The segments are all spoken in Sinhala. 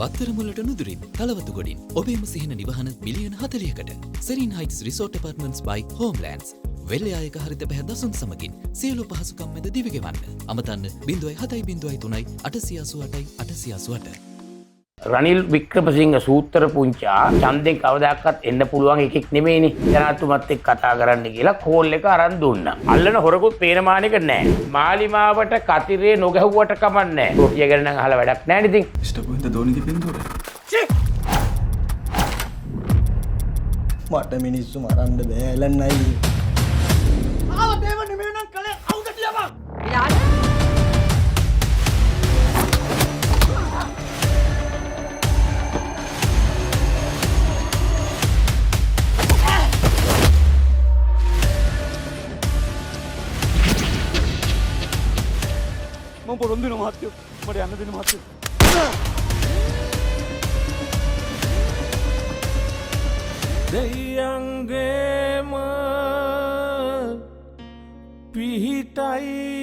වත්තර මුලට නුදුරින් තලවතු ගොඩින් ඔබේම සිහින නිවහන මිලියන 40කට සෙරින් හයිට්ස් රිසෝට් ඇපාර්ට්මන්ට්ස් by හෝම්ලෑන්ඩ්ස් වෙල්ලයායක හරිත පැහැ දසුන් සමගින් සියලු පහසුකම් මැද දිවිගෙවන්න අමතන්න 0703 888 888 රනිල් වික්‍රමසිංහ සූත්‍ර පුංචා ඡන්දෙන් කවදාකවත් එන්න පුළුවන් එකෙක් නෙමෙයිනේ. ජනාධිපතිතුමත් එක්ක කතා කරන්න කියලා කෝල් එක අරන් දුන්නා. අල්ලන හොරකුත් පේනමානෙක නැහැ. මාලිමාවට කතිරේ නොගැහුවට කමක් නැහැ. රොටිය ගැන නම් අහලා වැඩක් නැහැ නේ ඉතින්. ඉෂ්ටපොයින්ද දෝනිගේ පින්තූර. මට මිනිස්සු මරන්න බෑලන්නයි. ආව දේව නෙමෙයි නම් කලේ අවුද කියපන්. මම පොරොන්දු වෙන මහත්තයෝ මට යන්න දෙන්න මහත්තයෝ දෙයංගේම පිහිටයි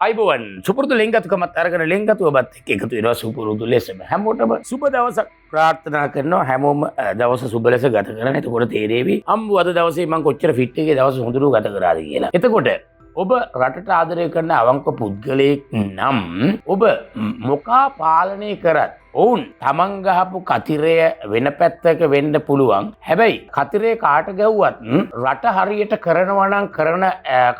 අයිබෝවන් සුපුරුදු ලෙන්ගතුකමත් අරගෙන ලෙන්ගතුවවත් එක්ක එකතු වෙනවා සුපුරුදු ලෙසම හැමෝටම සුබ දවසක් ප්‍රාර්ථනා කරනවා හැමෝම දවස සුබ ලෙස ගත කරන්න. එතකොට තේරෙවි අම්බු අද දවසේ මම කොච්චර ෆිට් එකේ දවස් හොඳට ගත කරාද කියලා. එතකොට ඔබ රටට ආදරය කරන අවංක පුද්ගලයෙක් නම් ඔබ මොකා පාලනය කරත් ඔවුන් තමන් ගහපු කතිරය වෙන පැත්තක වෙන්න පුළුවන්. හැබැයි කතිරේ කාට ගැව්වත් රට හරියට කරනවා නම් කරන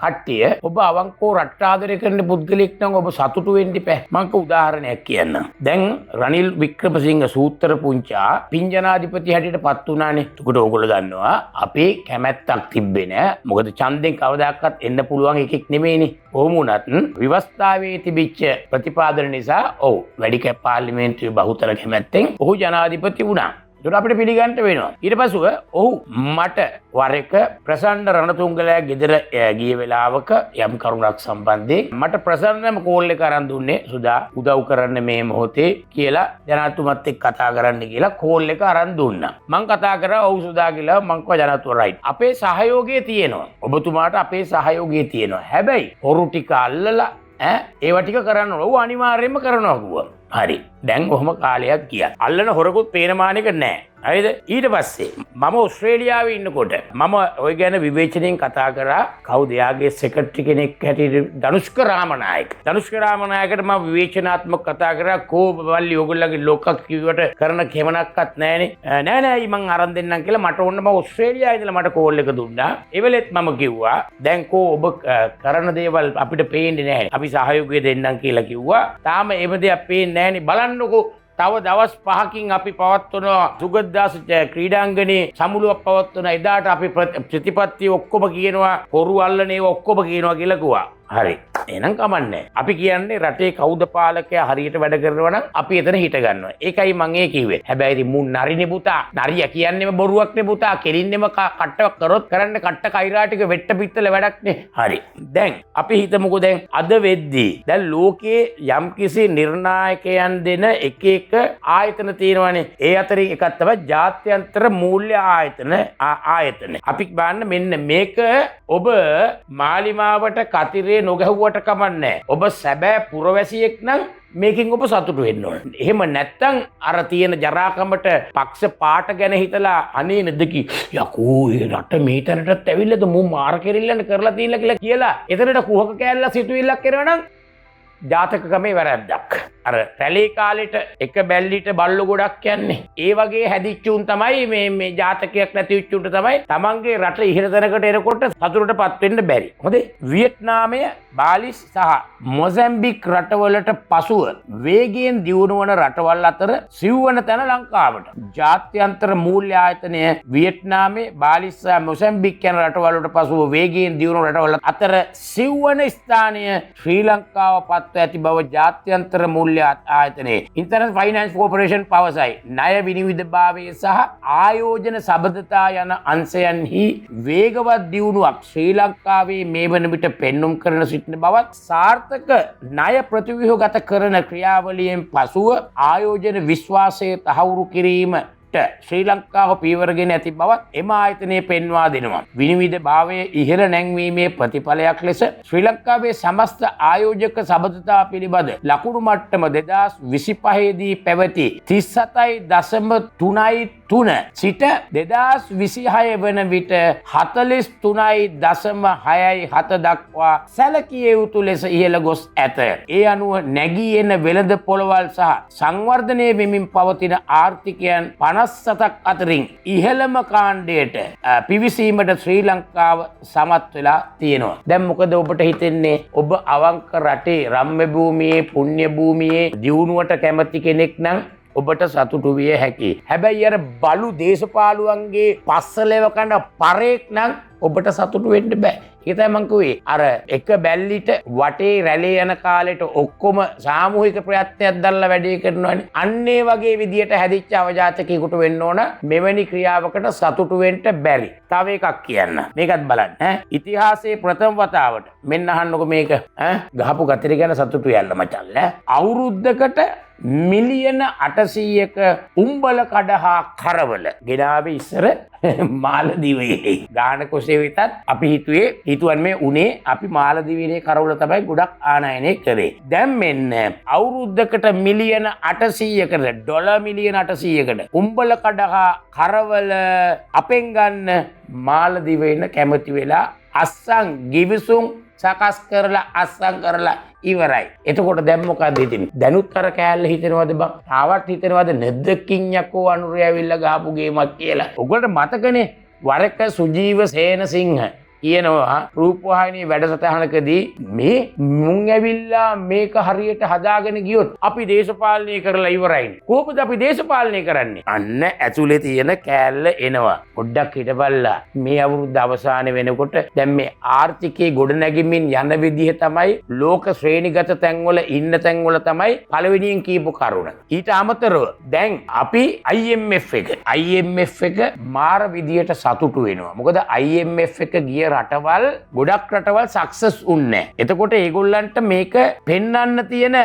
කට්ටිය ඔබ අවංකව රට ආදරය කරන පුද්ගලෙක් නම් ඔබ සතුටු වෙන්න ඉපැ. මම උදාහරණයක් කියන්නම්. දැන් රනිල් වික්‍රමසිංහ සූත්‍ර පුංචා පින්ජනාධිපති හැටියට පත් වුණානේ. ඒකට ඕගොල්ලෝ දන්නවා අපේ කැමැත්තක් තිබ්බේ නෑ. මොකද ඡන්දෙන් කවදාකවත් එන්න පුළුවන් එකෙක් නෙමෙයිනේ. කොහොම වුණත් විවස්ථාවේ තිබිච්ච ප්‍රතිපාදන නිසා ඔව් වැඩි කැප පාර්ලිමේන්තුවේ බහුතර කැමැත්තෙන් ඔහු ජනාධිපති වුණා. ඒකට අපිට පිළිගන්න වෙනවා. ඊට පස්සෙ ඔහු මට වර එක ප්‍රසන්න රණතුංගලයා ගෙදර ගිය වෙලාවක යම් කරුණක් සම්බන්ධයෙන් මට ප්‍රසන්නම කෝල් එක අරන් දුන්නේ සුදා උදව් කරන්න මේ මොහොතේ කියලා ජනාධිපතිතුමත් එක්ක කතා කරන්න කියලා කෝල් එක අරන් දුන්නා. මං කතා කරා ඔව් සුදා කියලා මං කිව්වා ජනාධිපතිතුමා රයිට්. අපේ සහයෝගය තියෙනවා. ඔබතුමාට අපේ සහයෝගය තියෙනවා. හැබැයි හොරු ටික අල්ලලා ඒව ටික කරන්න ඕන. ඔව් අනිවාර්යයෙන්ම කරනවා කිව්වා. හරි. දැන් කොහොම කාලයක් ගියා. අල්ලන හොරකුත් පේනමානෙක නැහැ. හරිද? ඊට පස්සේ මම ඕස්ට්‍රේලියාවේ ඉන්නකොට මම ওই ගැන විවේචනයෙන් කතා කරා. කවුද යාගේ සෙක්‍රටරි කෙනෙක් හැටියට ධනුෂ්ක රාමනායක. ධනුෂ්ක රාමනායකට මම විවේචනාත්මක කතා කරා. කෝබවල්ලි ඕගොල්ලන්ගේ ලෝකක් කිව්වට කරන කෙමනක්වත් නැහනේ. නෑ මං අරන් දෙන්නම් කියලා මට ඕන්න මම ඕස්ට්‍රේලියාවේ ඉඳලා මට කෝල් එක දුන්නා. ඒ වෙලෙත් මම කිව්වා දැන් ඔබ කරන දේවල් අපිට පේන්නේ නැහැ. අපි සහයෝගය දෙන්නම් කියලා කිව්වා. තාම එහෙම දෙයක් පේන්නේ නැහනේ. බලන්නකෝ තව දවස් 5කින් අපි පවත්වන සුගතදාස ක්‍රීඩාංගණේ සමුළුවක් පවත්වන එදාට අපි ප්‍රතිපත්ති ඔක්කොම කියනවා හොරු අල්ලන ඒවා ඔක්කොම කියනවා කියලා කිව්වා. හරි. එහෙනම් කමන්නේ. අපි කියන්නේ රටේ කවුද පාලකයා හරියට වැඩ කරනවා නම් අපි එතන හිට ගන්නවා. ඒකයි මම ඒ කිව්වේ. හැබැයි ඉතින් මුන් නරිනේ පුතා. නරිය කියන්නේම බොරුවක් නේ පුතා. කෙලින්නෙම කට්ට කරොත් කරන්න කට්ට කයිරා ටික වෙට්ට පිත්තල වැඩක් නේ. හරි. දැන් අපි හිතමුකෝ දැන් අද වෙද්දී දැන් ලෝකයේ යම්කිසි නිර්ණායකයන් දෙන එක එක ආයතන තියෙනවානේ. ඒ අතරින් එකක් තමයි ජාත්‍යන්තර මූල්‍ය ආයතන. අපි බලන්න මෙන්න මේක ඔබ මාලිමාවට කතිරේ නොගැහුවට කමන්නේ. ඔබ සැබෑ පුරවැසියෙක් නම් මේකෙන් ඔබ සතුටු වෙන්න ඕනේ. එහෙම නැත්තම් අර තියෙන ජරාකමට පක්ෂ පාට ගැන හිතලා අනේ නේදකි යකෝ ඒ රට මේ තැනටත් ඇවිල්ලාද මු මාර කෙරිල්ලන්න කරලා තියෙනවා කියලා එතනට කුහක කෑල්ලා සිතුවිල්ලක් කරනවා නම් ජාතකකමේ වැරද්දක්. අර රැලේ කාලෙට එක බැල්ලිට බල්ලු ගොඩක් යන්නේ. ඒ වගේ හැදිච්ච උන් තමයි මේ ජාතකයක් නැති වෙච්ච උන්ට තමයි තමන්ගේ රට ඉහළ තැනකට එනකොට සතුටටපත් වෙන්න බැරි. හොඳේ. වියට්නාමය, බාලිස් සහ මොසැම්බික් රටවලට පසුව වේගයෙන් දියුණු වන රටවල් අතර සිව්වන තැන ලංකාවට. ජාත්‍යන්තර මූල්‍ය ආයතනය වියට්නාමයේ, බාලිස් සහ මොසැම්බික් යන රටවලට පසුව වේගයෙන් දියුණු රටවල් අතර සිව්වන ස්ථානය ශ්‍රී ලංකාව පත්ව ඇති බව ජාත්‍යන්තර මූල්‍ය ආයතනයේ ඉන්ටර්නැෂනල් ෆයිනෑන්ස් කෝපරේෂන් පවසයි. ණය විනිවිදභාවය සහ ආයෝජන සබඳතා යන අංශයන්හි වේගවත් දියුණුවක් ශ්‍රී ලංකාවේ මේ වන විට පෙන්눔 කරන සිටින බවත් සාර්ථක ණය ප්‍රතිව්‍යුහගත කරන ක්‍රියාවලියෙන් පසුව ආයෝජන විශ්වාසය තහවුරු කිරීම ශ්‍රී ලංකාව පීවරගෙන ඇති බවත් එම ආයතනය පෙන්වා දෙනවා. විනිවිද භාවය ඉහළ නැංවීමේ ප්‍රතිඵලයක් ලෙස ශ්‍රී ලංකාවේ සමස්ත ආයෝජක සබඳතා පිළිබඳ ලකුණු මට්ටම 2025 දී පැවති 37.3 සිට 2026 වන විට 43.67 දක්වා සැලකිය යුතු ලෙස ඉහළ ගොස් ඇත. ඒ අනුව නැගී එන වෙළඳ පොළවල් සහ සංවර්ධනය වෙමින් පවතින ආර්ථිකයන් 57ක් අතරින් ඉහළම කාණ්ඩයට පිවිසීමට ශ්‍රී ලංකාව සමත් වෙලා තියෙනවා. දැන් මොකද ඔබට හිතෙන්නේ? ඔබ අවංක රටේ රම්ම්‍ය භූමියේ පුණ්‍ය භූමියේ දියුණුවට කැමති කෙනෙක් නම් ඔබට සතුටු විය හැකි. හැබැයි අර බලු දේශපාලුවන්ගේ පස්සලෙව කන පරේක් නම් ඔබට සතුටු වෙන්න බෑ. ඒක තමයි මං කිව්වේ. අර එක බැල්ලිට වටේ රැළේ යන කාලෙට ඔක්කොම සාමූහික ප්‍රයත්නයක් දැල්ලා වැඩේ කරනවානේ. අන්න ඒ වගේ විදියට හැදිච්ච අවජාතකයෙකුට වෙන්න ඕන මෙවැනි ක්‍රියාවකට සතුටු වෙන්න බැරි. තව එකක් කියන්න. මේකත් බලන්න. ඉතිහාසයේ ප්‍රථම වතාවට මෙන්න අහන්නකො මේක. ගහපු ගතිරි ගැන සතුටු යන්න මචල්ල. අවුරුද්දකට මිලියන 800ක උම්බල කඩ හා කරවල ගෙනාවේ ඉස්සර මාලදිවයේ. ගාන කොසේ වෙතත් අපි හිතුවන් මේ උනේ අපි මාලදිවයිනේ කරවල තමයි ගොඩක් ආනයනය කරේ. දැන් මෙන්න අවුරුද්දකට මිලියන 800කට ඩොලර් මිලියන 800කට උම්බල කඩ හා කරවල අපෙන් ගන්න මාලදිවයින කැමති වෙලා අස්සන් ගිවිසුම් සකස් කරලා අස්සන් කරලා ඉවරයි. එතකොට දැන් මොකද හිතෙන්නේ? දැනුත් අර කෑල්ල හිතෙනවද බං? තාවත් හිතෙනවද නැද්දකින් යකෝ අනුරය ඇවිල්ලා ගහපු ගේමක් කියලා? ඔයගොල්ලෝ මතකනේ වරක සුජීව සේනසිංහ කියනවා රූපවාහිනී වැඩසටහනකදී මේ මුන් ඇවිල්ලා මේක හරියට හදාගෙන ගියොත් අපි දේශපාලනය කරලා ඉවරයිනේ. කොහොමද අපි දේශපාලනය කරන්නේ? අන්න ඇතුලේ තියෙන කෑල්ල එනවා. පොඩ්ඩක් හිටපල්ලා. මේ අවුරුද්ද අවසාන වෙනකොට දැන් මේ ආර්ථිකයේ ගොඩනැගෙමින් යන විදිහ තමයි ලෝක ශ්‍රේණිගත තැන්වල ඉන්න තැන්වල තමයි පළවෙනියෙන් කියපු කරුණ. ඊට අමතරව දැන් අපි IMF එක මාර විදියට සතුටු වෙනවා. මොකද IMF එක ගිය රටවල් ගොඩක් රටවල් සක්සස් උන්නේ. එතකොට ඒගොල්ලන්ට මේක පෙන්වන්න තියෙන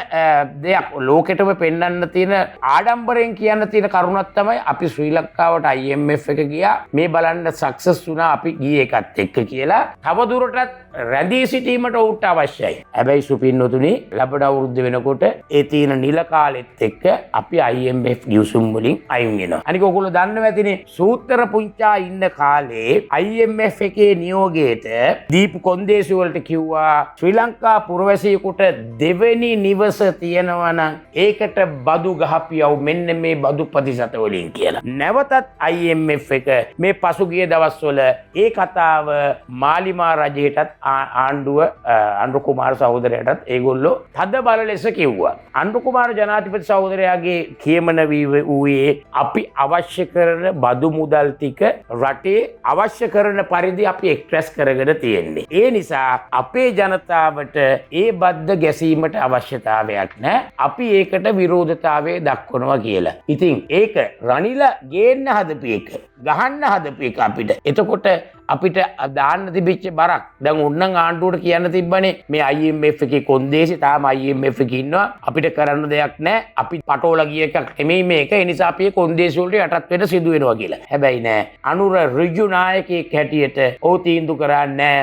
දෙයක් ලෝකෙටම පෙන්වන්න තියෙන ආඩම්බරයෙන් කියන්න තියෙන කරුණක් තමයි අපි ශ්‍රී ලංකාවට IMF එක ගියා. මේ බලන්න සක්සස් වුණා අපි ගියේ එකත් එක්ක කියලා තවදුරටත් රැඳී සිටීමට උට අවශ්‍යයි. හැබැයි සුපින්නතුනි ලබන අවුරුද්ද වෙනකොට ඒ තියෙන නිල කාලෙත් එක්ක අපි IMF ගිවිසුම් වලින් අයින් වෙනවා. අනික ඔයගොල්ලෝ දන්නව ඇතිනේ සූත්‍ර පුංචා ඉන්න කාලේ IMF එකේ නියෝගයට දීපු කොන්දේසි වලට කිව්වා ශ්‍රී ලංකා පුරවැසියෙකුට දෙවෙනි නිවස තියෙනවා නම් ඒකට බදු ගහපියව මෙන්න මේ බදු ප්‍රතිශත වලින් කියලා. නැවතත් IMF එක මේ පසුගිය දවස්වල ඒ කතාව මාලිමා රජයටත් ආණ්ඩුව අනුර කුමාර සහෝදරයටත් ඒගොල්ලෝ තද බල ලෙස කිව්වා. අනුර කුමාර ජනාධිපති සහෝදරයාගේ කියමන වූයේ අපි අවශ්‍ය කරන බදු මුදල් ටික රටේ අවශ්‍ය කරන පරිදි අපි එක්ස්ප්‍රෙස් කරගෙන තියෙන්නේ. ඒ නිසා අපේ ජනතාවට ඒ බද්ද ගැසීමට අවශ්‍යතාවයක් නැහැ. අපි ඒකට විරෝධතාවය දක්වනවා කියලා. ඉතින් ඒක රනිල ගේන්න හදපු එක, ගහන්න හදපු එක අපිට. එතකොට අපිට දාන්න තිබිච්ච බරක් දැන් උන්නම් ආණ්ඩුවට කියන්න තිබ්බනේ මේ IMF එකේ කොන්දේසි තාම IMF එකේ ඉන්නවා අපිට කරන්න දෙයක් නැහැ. අපි පටෝලා ගිය එකක් නෙමෙයි මේක. ඒ නිසා අපි කොන්දේසි වලට යටත් වෙන්න සිදු වෙනවා කියලා. හැබැයි නෑ අනුර ඍජු නායකයෙක් හැටියට ඕ තීන්දුව කරන්නේ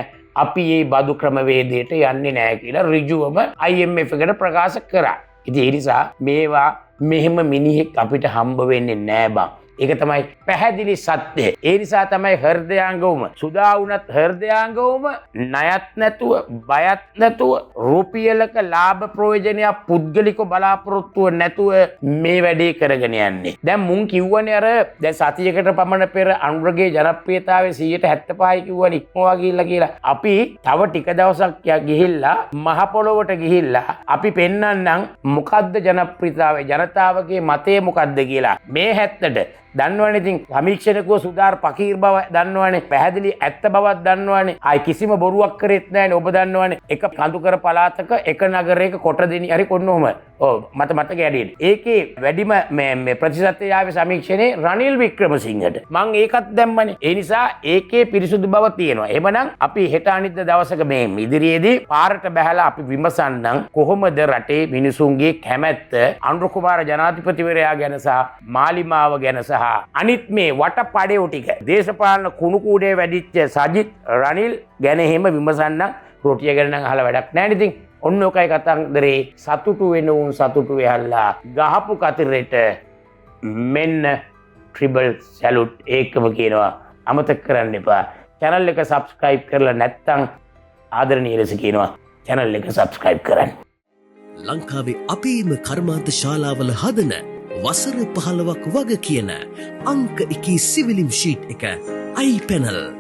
අපි මේ බදු ක්‍රමවේදයට යන්නේ නැහැ කියලා ඍජුවම IMF එකට ප්‍රකාශ කරා. ඉතින් ඒ නිසා මේවා මෙහෙම මිනිහෙක් අපිට හම්බ වෙන්නේ නැහැ බං. ඒක තමයි පැහැදිලි සත්‍යය. ඒ නිසා තමයි හෘදයාංගවම සුදා වුණත් හෘදයාංගවම ණයත් නැතුව බයත් නැතුව රුපියලක ලාභ ප්‍රයෝජනයක් පුද්ගලික බලාපොරොත්තුව නැතුව මේ වැඩේ කරගෙන යන්නේ. දැන් මුන් කිව්වනේ අර දැන් සතියකට පමණ පෙර අනුරගේ ජනප්‍රියතාවය 175යි කිව්වනේ ඉක්මවා ගිහිල්ලා කියලා. අපි තව ටික දවසක් ගිහිල්ලා මහ පොළොවට ගිහිල්ලා අපි පෙන්නන්නම් මොකද්ද ජනප්‍රියතාවය ජනතාවගේ මතය මොකද්ද කියලා. මේ 70ට දන්නවනේ ඉතින් සමීක්ෂණකව සුදාර් පකීර් බව දන්නවනේ පැහැදිලි ඇත්ත බවක් දන්නවනේ ආයි කිසිම බොරුවක් කරෙත් නැහැනේ ඔබ දන්නවනේ එක කඳුකර පළාතක එක නගරයක කොට දෙනි හරි කොන්නෝම මත මතක ඇඩියට ඒකේ වැඩිම මේ ප්‍රතිශතයාවේ සමීක්ෂණේ රනිල් වික්‍රමසිංහට මං ඒකත් දැම්මනේ. ඒ නිසා ඒකේ පිරිසුදු බව තියෙනවා. එහෙමනම් අපි හෙට අනිද්දා දවසක මේ ඉදිරියේදී පාරට බහැලා අපි විමසන්නම් කොහොමද රටේ මිනිසුන්ගේ කැමැත්ත අනුර කුමාර ජනාධිපතිවරයා ගැන සහ මාලිමාව ගැන සහ අනිත් මේ වටපඩේව ටික දේශපාලන කුණු කූඩේ වැඩිච්ච සජිත් රනිල් ගැන එහෙම විමසන්නම්. රොටිය ගැන නම් අහලා වැඩක් නැහැ නේද? ඔන්න ඔකයි කතන්දරේ. සතුටු වෙන උන් සතුටු වෙහල්ලා ගහපු කතරෙට මෙන්න ට්‍රිබල් සැලුට් ඒකම කියනවා. අමතක කරන්න එපා. channel එක subscribe කරලා නැත්නම් ආදරණීය ලෙස කියනවා channel එක subscribe කරන්න. ලංකාවේ අපේම කර්මාන්ත ශාලාවල හදන වසර 15ක් වග කියන අංක 1 සිවිලිම් ෂීට් එක iPanel